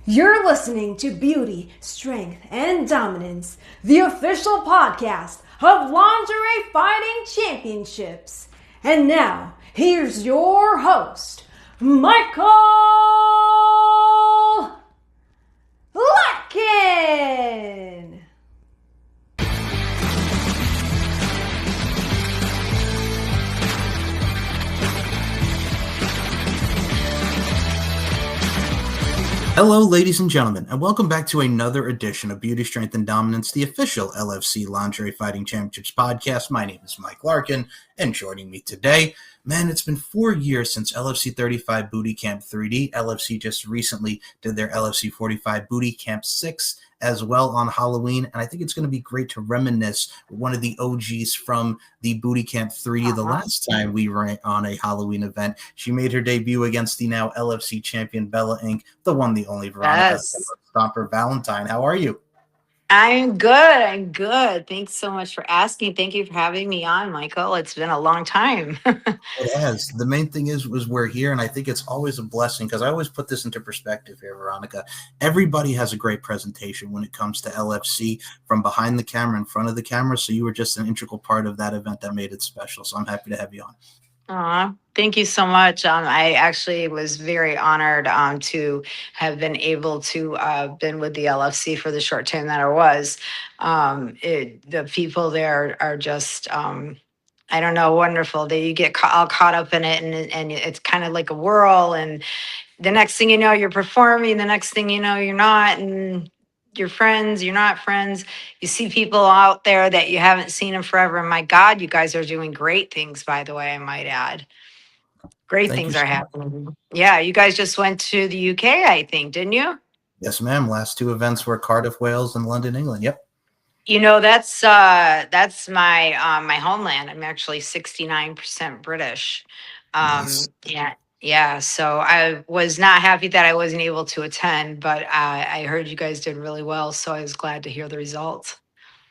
You're listening to Beauty, Strength, and Dominance, the official podcast of Lingerie Fighting Championships. And now, here's your host, Michael Larkin. Hello, ladies and gentlemen, and welcome back to another edition of Beauty, Strength, and Dominance, the official LFC Lingerie Fighting Championships podcast. My name is Mike Larkin, and joining me today, man, it's been 4 years since LFC 35 Booty Camp 3D. LFC just recently did their LFC 45 Booty Camp 6 as well on Halloween, and I think it's going to be great to reminisce with one of the OGs from the Booty Camp 3D. The last time we were on a Halloween event, she made her debut against the now LFC champion Bella Inc., the one, the only Veronika Stomper Valentine. How are you? I'm good. Thanks so much for asking. Thank you for having me on, Michael. It's been a long time. It has. The main thing was we're here, and I think it's always a blessing because I always put this into perspective here, Veronika. Everybody has a great presentation when it comes to LFC, from behind the camera, in front of the camera. So you were just an integral part of that event that made it special. So I'm happy to have you on. Thank you so much. I actually was very honored to have been able to been with the LFC for the short time that I was. The people there are just, I don't know, wonderful. You get all caught up in it, and it's kind of like a whirl. And the next thing you know, you're performing. The next thing you know, you're not. And you're friends, you're not friends. You see people out there that you haven't seen in forever. And my God, you guys are doing great things, by the way, I might add. Great Thank you things so are much. happening. Yeah, you guys just went to the UK, I think, didn't you? Yes, ma'am. Last two events were Cardiff, Wales, and London, England. Yep. You know, that's my homeland. I'm actually 69% British. Nice. Yeah. So I was not happy that I wasn't able to attend, but I heard you guys did really well, so I was glad to hear the results.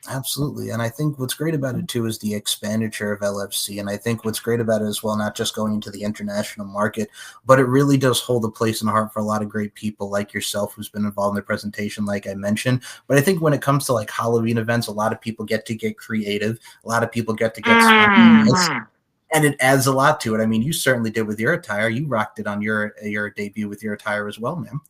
Absolutely. And I think what's great about it, too, is the expenditure of LFC. And I think what's great about it as well, not just going into the international market, but it really does hold a place in the heart for a lot of great people like yourself who's been involved in the presentation, like I mentioned. But I think when it comes to like Halloween events, a lot of people get to get creative. A lot of people get spontaneous. And it adds a lot to it. I mean, you certainly did with your attire. You rocked it on your debut with your attire as well, ma'am.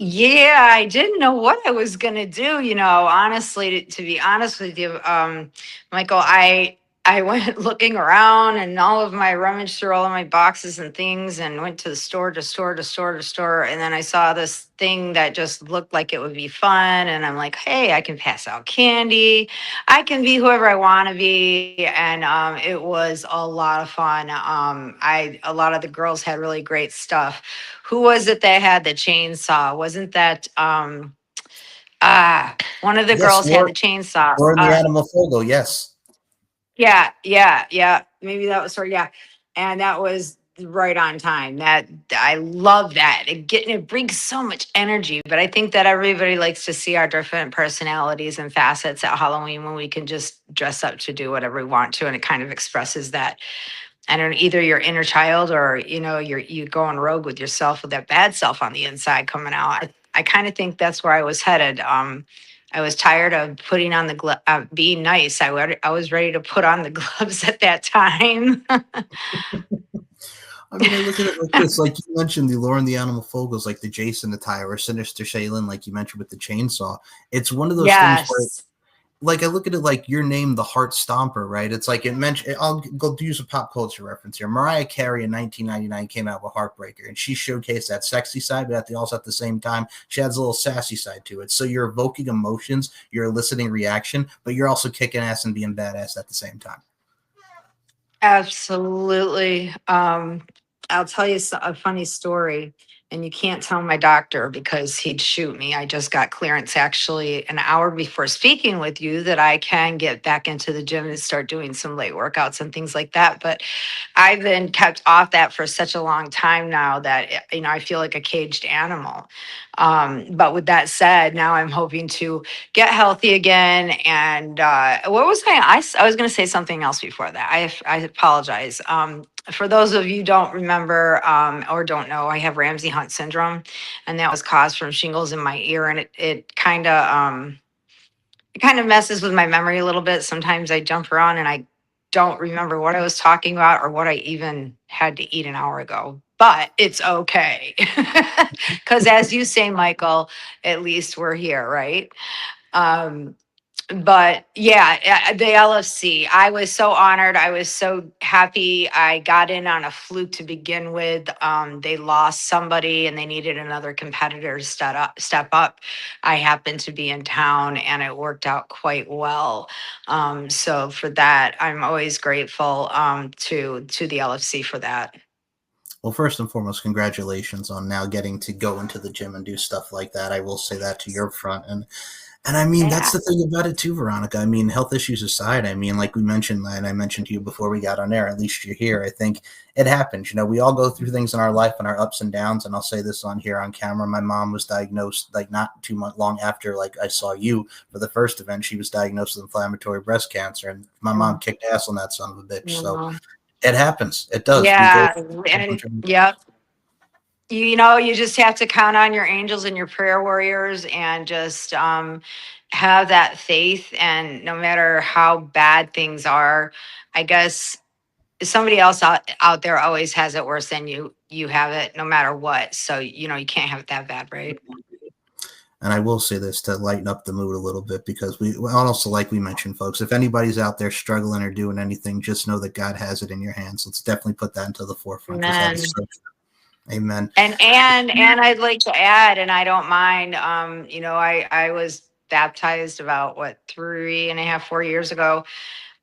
Yeah, I didn't know what I was gonna do. Honestly, to be honest with you, Michael, I went looking around and all of my rummaged through all of my boxes and things, and went to the store to store to store to store, and then I saw this thing that just looked like it would be fun, and I'm like, hey, I can pass out candy, I can be whoever I want to be, and it was a lot of fun. A lot of the girls had really great stuff. Who was it that had the chainsaw? Wasn't that one of the Yes, girls had the chainsaw? Lauren the Animal Fogo, yes. Yeah. Maybe that was her. Yeah, and that was right on time. That I love that. It brings so much energy. But I think that everybody likes to see our different personalities and facets at Halloween when we can just dress up to do whatever we want to, and it kind of expresses that. I don't know, either your inner child or you going rogue with yourself with that bad self on the inside coming out. I kind of think that's where I was headed. I was tired of putting on the being nice. I was ready to put on the gloves at that time. I mean, I look at it like this. Like you mentioned, the Lauren the Animal Fogels, like the Jason attire, or Sinister Shaylin, like you mentioned with the chainsaw. It's one of those things where, Yes. like, I look at it like your name, the Heart Stomper, right? It's like it mentioned. I'll go use a pop culture reference here. Mariah Carey in 1999 came out with Heartbreaker, and she showcased that sexy side, but at the same time, she has a little sassy side to it. So you're evoking emotions, you're eliciting reaction, but you're also kicking ass and being badass at the same time. Absolutely. I'll tell you a funny story, and you can't tell my doctor because he'd shoot me. I just got clearance actually an hour before speaking with you that I can get back into the gym and start doing some light workouts and things like that. But I've been kept off that for such a long time now that I feel like a caged animal. But with that said, now I'm hoping to get healthy again. And what was I was going to say something else before that. I apologize. For those of you who don't remember or don't know, I have Ramsay Hunt syndrome, and that was caused from shingles in my ear, and it kind of messes with my memory a little bit. Sometimes I jump around and I don't remember what I was talking about or what I even had to eat an hour ago. But it's okay. Because as you say, Michael, at least we're here, right? Um, but yeah, the LFC, I was so honored. I was so happy. I got in on a fluke to begin with. They lost somebody and they needed another competitor to step up. I happened to be in town and it worked out quite well. So for that, I'm always grateful to the LFC for that. Well, first and foremost, congratulations on now getting to go into the gym and do stuff like that. I will say that to your front. And I mean, Yeah. that's the thing about it too, Veronika. I mean, health issues aside, I mean, like we mentioned, and I mentioned to you before we got on air, at least you're here. I think it happens. You know, we all go through things in our life and our ups and downs. And I'll say this on here on camera. My mom was diagnosed like not too much long after like I saw you for the first event. She was diagnosed with inflammatory breast cancer. And my mom kicked ass on that son of a bitch. So it happens. It does. We go. Yeah. And yep. You just have to count on your angels and your prayer warriors and just have that faith. And no matter how bad things are, I guess somebody else out there always has it worse than you have it, no matter what. So, you can't have it that bad, right? And I will say this to lighten up the mood a little bit, because also, like we mentioned, folks, if anybody's out there struggling or doing anything, just know that God has it in your hands. Let's definitely put that into the forefront. Amen. Amen. And I'd like to add, and I don't mind, I was baptized about 3.5, 4 years ago,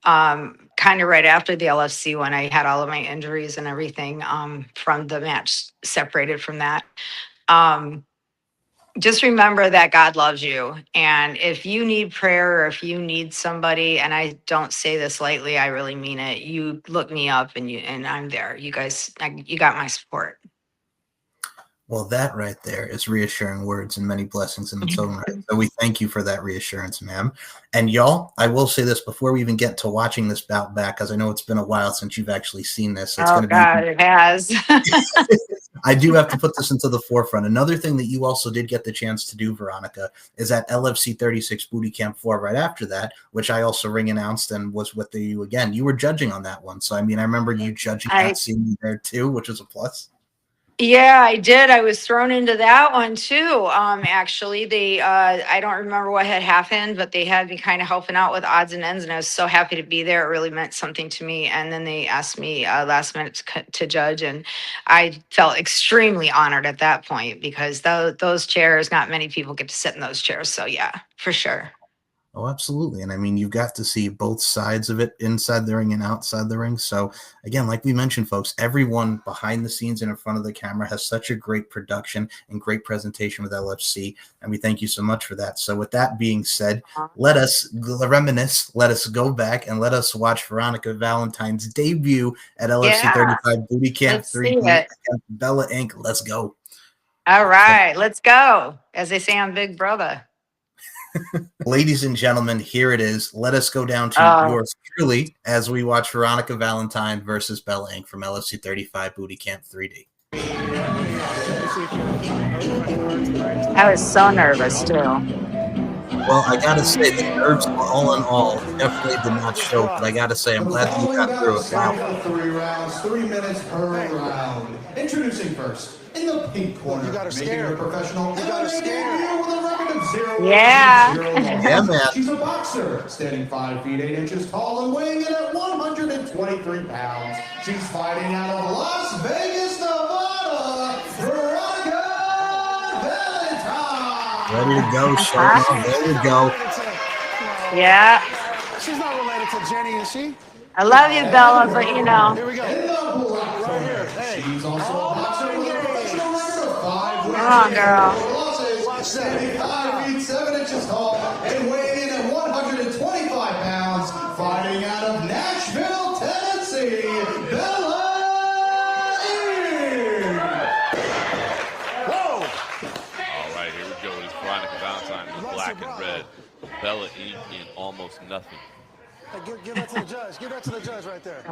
kind of right after the LFC when I had all of my injuries and everything, from the match separated from that. Just remember that God loves you. And if you need prayer or if you need somebody, and I don't say this lightly, I really mean it, you look me up and I'm there. You guys, you got my support. Well, that right there is reassuring words and many blessings in its own right. So we thank you for that reassurance, ma'am. And y'all, I will say this before we even get to watching this bout back, because I know it's been a while since you've actually seen this. It's going to be. It has. I do have to put this into the forefront. Another thing that you also did get the chance to do, Veronika, is at LFC 36 Booty Camp 4 right after that, which I also ring announced and was with you again. You were judging on that one. So, I mean, I remember you judging that scene there too, which was a plus. Yeah, I did. I was thrown into that one too. Actually, I don't remember what had happened, but they had me kind of helping out with odds and ends, and I was so happy to be there. It really meant something to me. And then they asked me last minute to judge, and I felt extremely honored at that point, because those chairs, not many people get to sit in those chairs. So yeah, for sure. Oh, absolutely. And I mean, you've got to see both sides of it, inside the ring and outside the ring. So again, like we mentioned, folks, everyone behind the scenes and in front of the camera has such a great production and great presentation with LFC. And we thank you so much for that. So with that being said, let us reminisce, let us go back and let us watch Veronika Valentine's debut at LFC 35 Booty Camp 3 against Bella Inc. Let's go. All right, let's go. As they say on Big Brother. Ladies and gentlemen, here it is. Let us go down to yours truly as we watch Veronika Valentine versus Bella Inc. from LFC 35 Booty Camp 3D. I was so nervous too. Well, I gotta say, the nerves all in all definitely did not show, but I gotta say, I'm glad that you got through it. Wow. 3 rounds, 3 minutes per round. Introducing first, in the pink corner, making her professional MMA debut with a record of 0 Yeah, man. She's a boxer, standing 5 feet 8 inches tall and weighing in at 123 pounds. She's fighting out of Las Vegas, Nevada, Veronika Valentine. Ready to go, Sean. There we go. Yeah. She's not related to Jenny, is she? I love you, Bella, but you know. Here we go. Right here. Hey. She's also a boxer with a professional record of 5 wins. Come on, girl. Standing 5 feet 7 inches tall and weighing in at 125 pounds, fighting out of Nashville, Tennessee, Bella Inc. Whoa! All right, here we go. It's Veronika Valentine in black and red. Bella Inc. in almost nothing. Give that to the judge. Give that to the judge right there.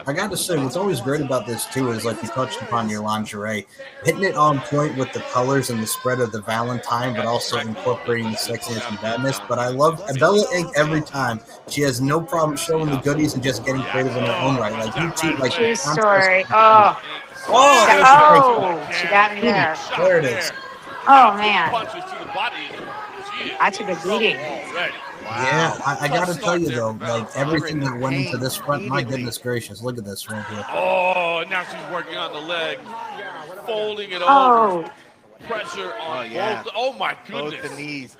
I got to say, what's always great about this too is, like you touched upon your lingerie, hitting it on point with the colors and the spread of the Valentine, but also incorporating the sexiness and badness. But I love Bella Ink every time. She has no problem showing the goodies and just getting creative in her own right. Like you two, like True the story. contrast. She got me there. There it is. Oh man, I took a beating. Yeah, I got to tell you though, like everything that went into this front, my goodness gracious, look at this right here. Oh, and now she's working on the leg, folding it Oh, over. Pressure on both. Oh my goodness. Both the knees.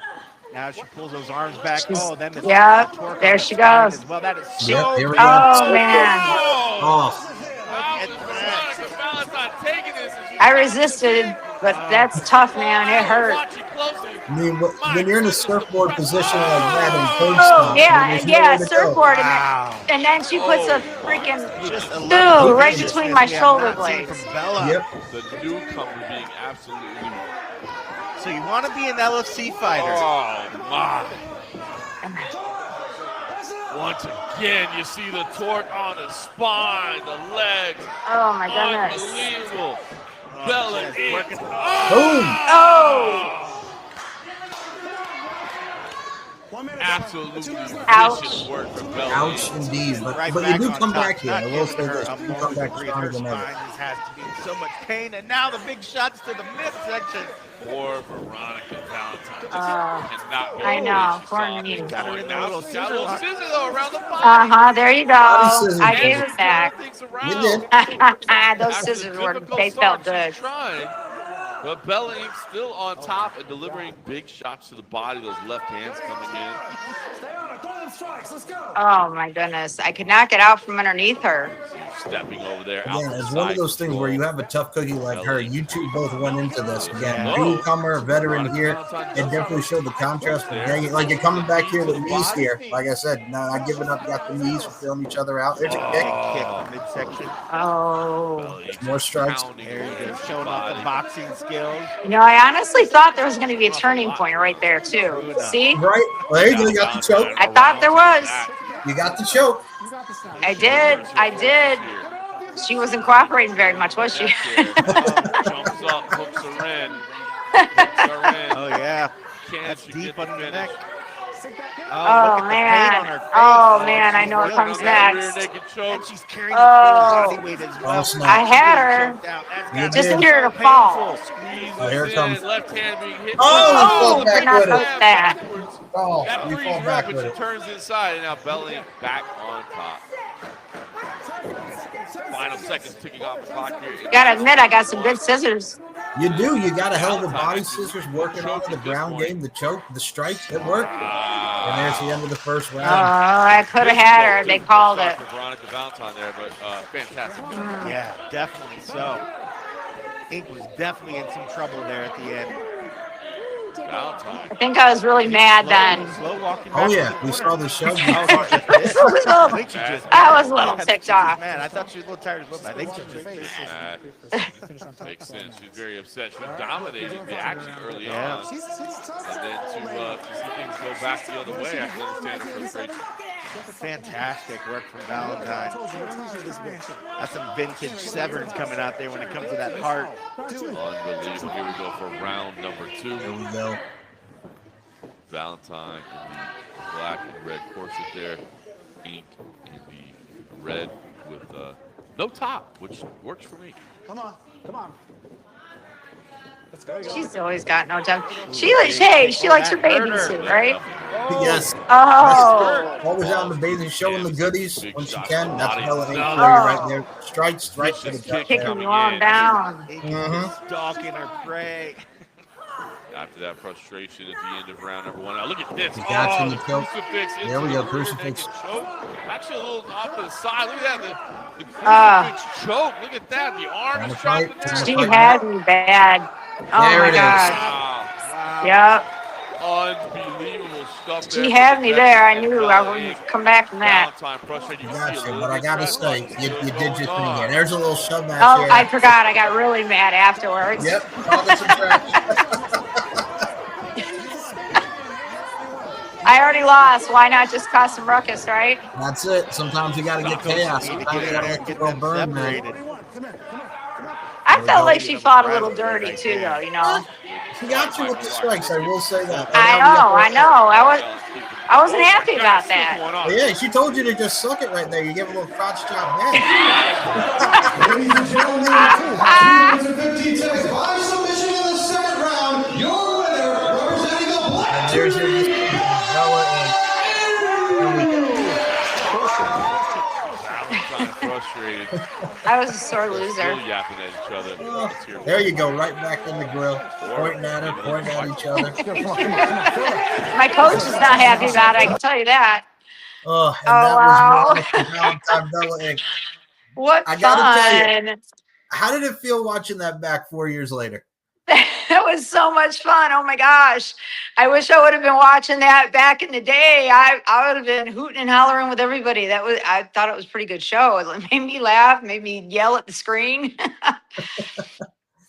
Now she pulls those arms back. Then the yep, torque there on she the spine goes. as well. That is so Yep, here we good. go. Oh man, Oh, Veronika Valentine taking this. I resisted, but that's tough, man. It hurt. I mean, when you're in a surfboard position like that and curb Oh stop, yeah, there's yeah, nowhere to go. surfboard, Wow. and then she puts a freaking Just a dude level of right viciousness between we my have shoulder not seen blades. from Bella. Yep. The newcomer being absolutely. So you want to be an LFC fighter. Oh my. Once again, you see the torque on the spine, the legs. Oh my goodness. Unbelievable. Bella yes, working. Boom. Oh, Absolutely Ouch. vicious work from Bella. Ouch indeed. But Right you do back come on top, back here. not I will giving say her this. a You moment come back to breathe. stronger Her than ever. spine just has to be in so much pain. And now the big shots to the midsection. Poor Veronika Valentine. Cannot go I know. She Poor saw me. it Got her going in the down. little She got a little scissor scissor though around the body. there you go. Body scissors. I gave it back. Things You around. did. Those After scissors the were, difficult they start, felt good. she's trying, but Bella Ink still on top and delivering big shots to the body. Those left hands coming in. Oh my goodness. I could not get out from underneath her. Stepping over there. Again, it's one of those things where you have a tough cookie like her. You two both went into this. Again, newcomer, veteran here. It definitely showed the contrast. But dang it, like you're coming back here with knees here. Like I said, not giving up. You got the knees, feeling each other out. There's a kick. Kick the midsection. Oh. More strikes. There you go. Showing off the boxing skills. You know, I honestly thought there was going to be a turning point right there, too. See? Right? Well, there you go. You got the choke. I thought there was. You got the choke. I did. She wasn't cooperating very much, was she? Jumps up, hooks her in. Oh, yeah. That's deep under the neck. Oh, man. Oh, man, I know what comes next. And she's carrying Oh. the full body weight as well. I had her. Just needed her to fall. Oh, here it comes. Left hand being hit. Oh, Oh, back we're not with it. supposed to that. Oh, That we frees fall her back up, but with she it. turns inside, and now Bella Ink back on top. Final seconds ticking off the clock here. Gotta admit, I got some good scissors. You do. You got a hell of a body scissors working on the ground game, the choke, the strikes. It worked. And there's the end of the first Oh, round. I could have had her. They called it. For Veronika Valentine there, but fantastic. Yeah, definitely so. Ink was definitely in some trouble there at the end. Valentine. I think I was really mad then. Slow walking Oh, back yeah. to the We corner. saw the shove. I I think she just was a little ticked off. Man, I thought she was a little tired as well. But I think she just Makes sense. She's very upset. She dominated the action early Yeah. on. And then to see things go back the other way, I can understand her frustration. fantastic work from Valentine. That's some vintage Severns coming out there when it comes to that heart. Unbelievable. Here we go for round number 2. There we go. Valentine in the black and red corset there. Ink in the red with no top, which works for me. Come on. Let's go. She's always got no time. She likes her bathing suit, right? Yes. Oh. Always out in the bathing, showing the goodies when she can. That's Bella Ink for you Oh. right there. Strikes right to the gut. Kicking you on down. Ink is just stalking her prey. After that frustration at the end of round number 1. Now look at this. Got you in the the choke. crucifix. There we into go, the rear crucifix. naked choke. Actually a little off to the side. Look at that. The crucifix choke. Look at that. The arm Trying is to dropping fight, down. trying to She fight. had me bad. Oh There my it is. God. Wow. Yep. Unbelievable stuff there. She had me there. I knew I wouldn't come back from that. Valentine frustrated. You can Got see a you, little but I bit gotta of say, stress. you did your thing here. There's a little shove match Oh, here. I forgot. I got really mad afterwards. Yep, call this a trash. I already lost. Why not just cause some ruckus, right? That's it. Sometimes you got to get chaos. Need to Sometimes get you in got to there let and the get girl them burn, man. separated. I There we felt go. like she fought a little dirty right too, there. though. You know. She got you with the strikes. I will say that. I know. I know. I wasn't happy about that. Yeah, she told you to just suck it right there. You give a little crotch chop back. Ladies and gentlemen, at 2 minutes and 15 seconds by submission in the second round, your winner, representing the black And there's your Bella Inc. There we go. Valentine frustrated. I was a sore Still loser. yapping at each other. Let's hear There you go, right back in the grill. Pointing at her, pointing at each other. My coach is not happy about it. I can tell you that. Oh, and Oh that wow! was Valentine Bella Inc. What I gotta tell you, fun! how did it feel watching that back 4 years later? That was so much fun. Oh my gosh. I wish I would have been watching that back in the day. I would have been hooting and hollering with everybody. I thought it was a pretty good show. It made me laugh, made me yell at the screen.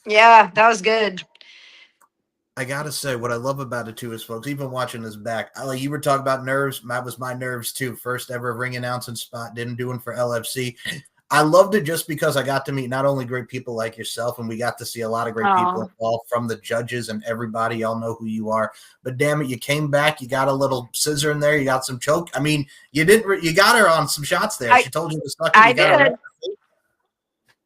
Yeah, that was good. I gotta say, what I love about it too is, folks, even watching this back, like you were talking about nerves. That was my nerves too. First ever ring announcing spot, didn't do one for LFC. I loved it just because I got to meet not only great people like yourself, and we got to see a lot of great people involved, from the judges and everybody. Y'all know who you are, but damn it, you came back. You got a little scissor in there. You got some choke. I mean, you didn't. You got her on some shots there. She told you to suck it. I did.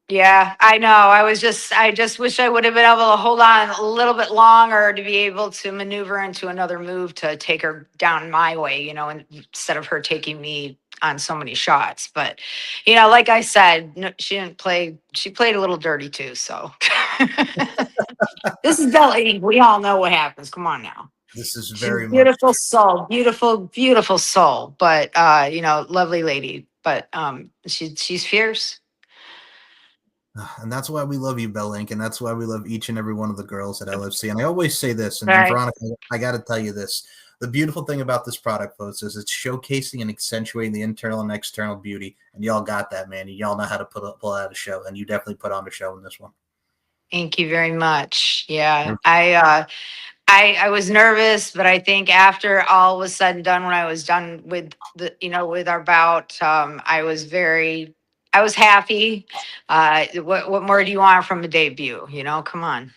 Yeah, I know. I just wish I would have been able to hold on a little bit longer to be able to maneuver into another move to take her down my way, instead of her taking me on so many shots. But, like I said, no, she didn't play. She played a little dirty too. So this is Bella Inc. We all know what happens. Come on now. This is She's very a much beautiful soul, beautiful soul, but, lovely lady, but she's fierce. And that's why we love you, Bell Inc., and that's why we love each and every one of the girls at LFC. And I always say this, and Right. Veronika, I got to tell you this. The beautiful thing about this product, folks, is it's showcasing and accentuating the internal and external beauty. And y'all got that, man. Y'all know how to pull out a show, and you definitely put on a show in this one. Thank you very much. Yeah, I was nervous, but I think after all was said and done, when I was done with with our bout, I was happy. What more do you want from a debut? Come on.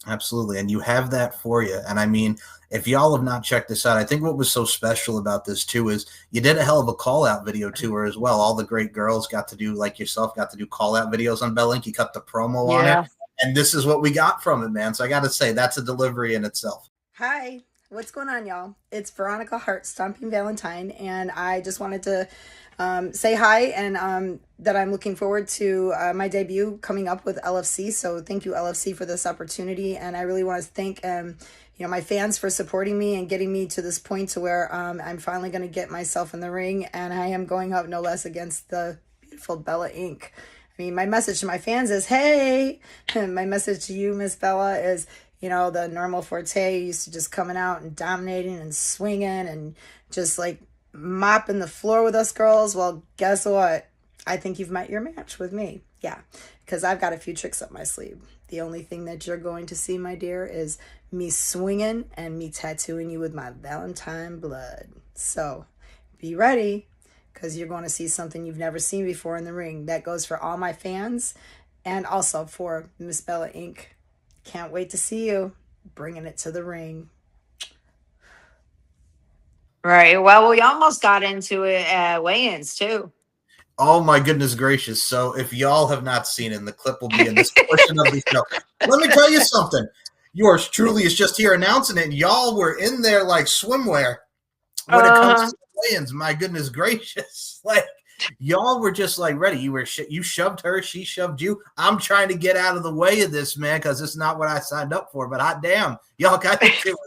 Absolutely. And you have that for you. And I mean, if y'all have not checked this out, I think what was so special about this too is you did a hell of a call out video to her as well. All the great girls got to do, like yourself, got to do call out videos on Bell Inc. You cut the promo on it. And this is what we got from it, man. So I got to say, that's a delivery in itself. Hi, what's going on, y'all? It's Veronika Heart Stomping Valentine, and I just wanted to say hi and that I'm looking forward to my debut coming up with LFC. So thank you, LFC, for this opportunity, and I really want to thank my fans for supporting me and getting me to this point to where I'm finally going to get myself in the ring, and I am going up no less against the beautiful Bella Inc. I mean, my message to my fans is, hey, and my message to you, Miss Bella, is, the normal forte used to just coming out and dominating and swinging and just like mopping the floor with us girls. Well, guess what? I think you've met your match with me. Yeah, because I've got a few tricks up my sleeve. The only thing that you're going to see, my dear, is me swinging and me tattooing you with my Valentine blood. So be ready, because you're going to see something you've never seen before in the ring. That goes for all my fans and also for Miss Bella Inc. Can't wait to see you bringing it to the ring. Right. Well, we almost got into it at weigh-ins too. Oh my goodness gracious. So if y'all have not seen it, and the clip will be in this portion of the show. Let me tell you something. Yours truly is just here announcing it. Y'all were in there like swimwear when it comes to the weigh-ins. My goodness gracious. Like, y'all were just like ready. You shoved her, she shoved you. I'm trying to get out of the way of this, man, because it's not what I signed up for. But hot damn, y'all got into it.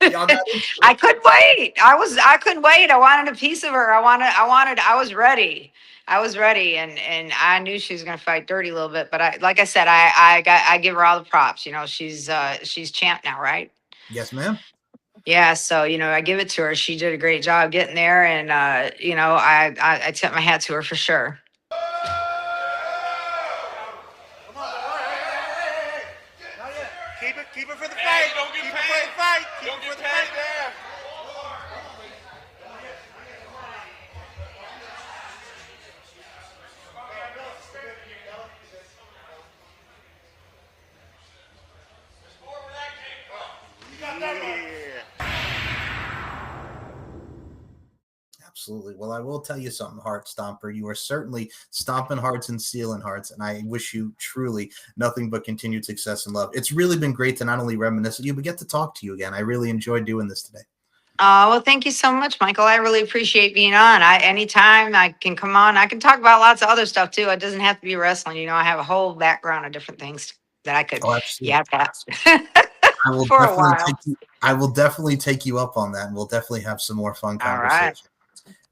I couldn't wait. I couldn't wait. I wanted a piece of her. I was ready. And I knew she was gonna fight dirty a little bit, but I said, I give her all the props. She's champ now, right? Yes, ma'am. Yeah, so I give it to her. She did a great job getting there, and I tip my hat to her for sure. Keep it for the fight. Don't get paid. Keep it for the fight. Keep it for the fight. Absolutely. Well, I will tell you something, Heart Stomper. You are certainly stomping hearts and sealing hearts, and I wish you truly nothing but continued success and love. It's really been great to not only reminisce with you, but get to talk to you again. I really enjoyed doing this today. Well, thank you so much, Michael. I really appreciate being on. Anytime I can come on, I can talk about lots of other stuff too. It doesn't have to be wrestling. You know, I have a whole background of different things that I could Oh, absolutely. yap at I will for a definitely while. I will definitely take you up on that, and we'll definitely have some more fun All right. conversations.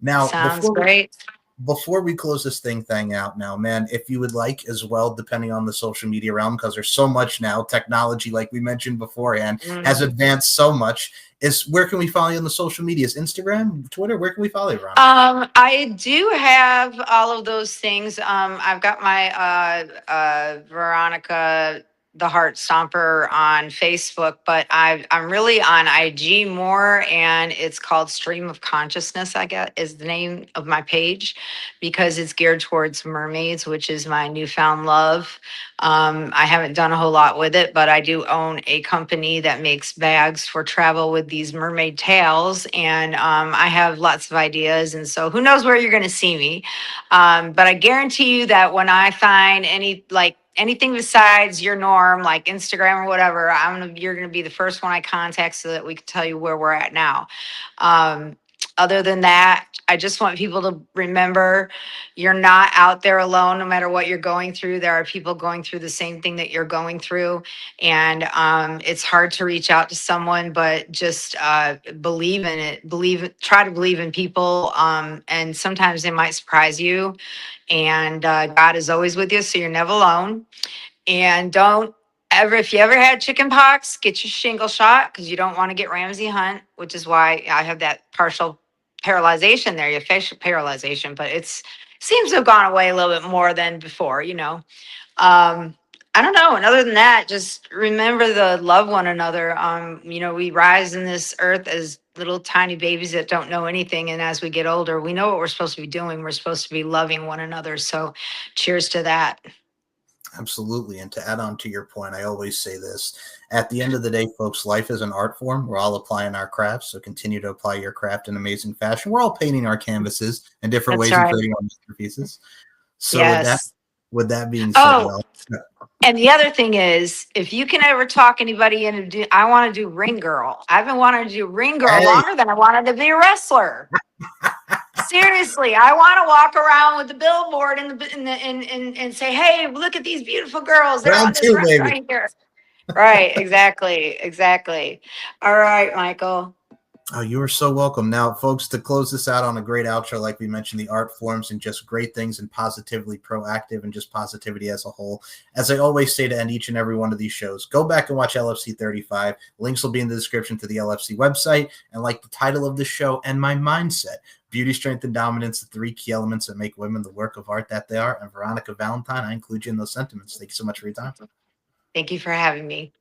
Now, Sounds great. before we close this thing out now, man, if you would like as well, depending on the social media realm, because there's so much now, technology, like we mentioned beforehand, has advanced so much. Is where can we follow you on the social medias? Instagram, Twitter? Where can we follow you, Ron? I do have all of those things. I've got my Veronika the Heart Stomper on Facebook, but I'm really on IG more, and it's called Stream of Consciousness, I guess is the name of my page, because it's geared towards mermaids, which is my newfound love. I haven't done a whole lot with it, but I do own a company that makes bags for travel with these mermaid tails, and I have lots of ideas, and so who knows where you're going to see me. But I guarantee you that when I find anything besides your norm, like Instagram or whatever, you're going to be the first one I contact so that we can tell you where we're at now. Other than that, I just want people to remember you're not out there alone, no matter what you're going through. There are people going through the same thing that you're going through. And it's hard to reach out to someone, but just believe in it. Try to believe in people. And sometimes they might surprise you. And God is always with you, so you're never alone. And if you ever had chicken pox, get your shingle shot, because you don't want to get Ramsay Hunt, which is why I have that partial paralyzation there, your facial paralyzation, but seems to have gone away a little bit more than before, you know. I don't know. And other than that, just remember to love one another. You know, we rise in this earth as little tiny babies that don't know anything. And as we get older, we know what we're supposed to be doing. We're supposed to be loving one another. So cheers to that. Absolutely. And to add on to your point, I always say this. At the end of the day, folks, life is an art form. We're all applying our crafts. So continue to apply your craft in amazing fashion. We're all painting our canvases in different ways and creating our masterpieces. So Yes. with that being said, y'all. And the other thing is, if you can ever talk anybody into I want to do ring girl. I've been wanting to do ring girl longer than I wanted to be a wrestler. Seriously, I want to walk around with the billboard and say, "Hey, look at these beautiful girls! They're on this right here." Right, exactly. All right, Michael. Oh, you are so welcome. Now, folks, to close this out on a great outro, like we mentioned, the art forms and just great things and positively proactive and just positivity as a whole. As I always say to end each and every one of these shows, go back and watch LFC 35. Links will be in the description to the LFC website. And like the title of the show and my mindset, beauty, strength, and dominance, the three key elements that make women the work of art that they are. And Veronika Valentine, I include you in those sentiments. Thank you so much for your time. Thank you for having me.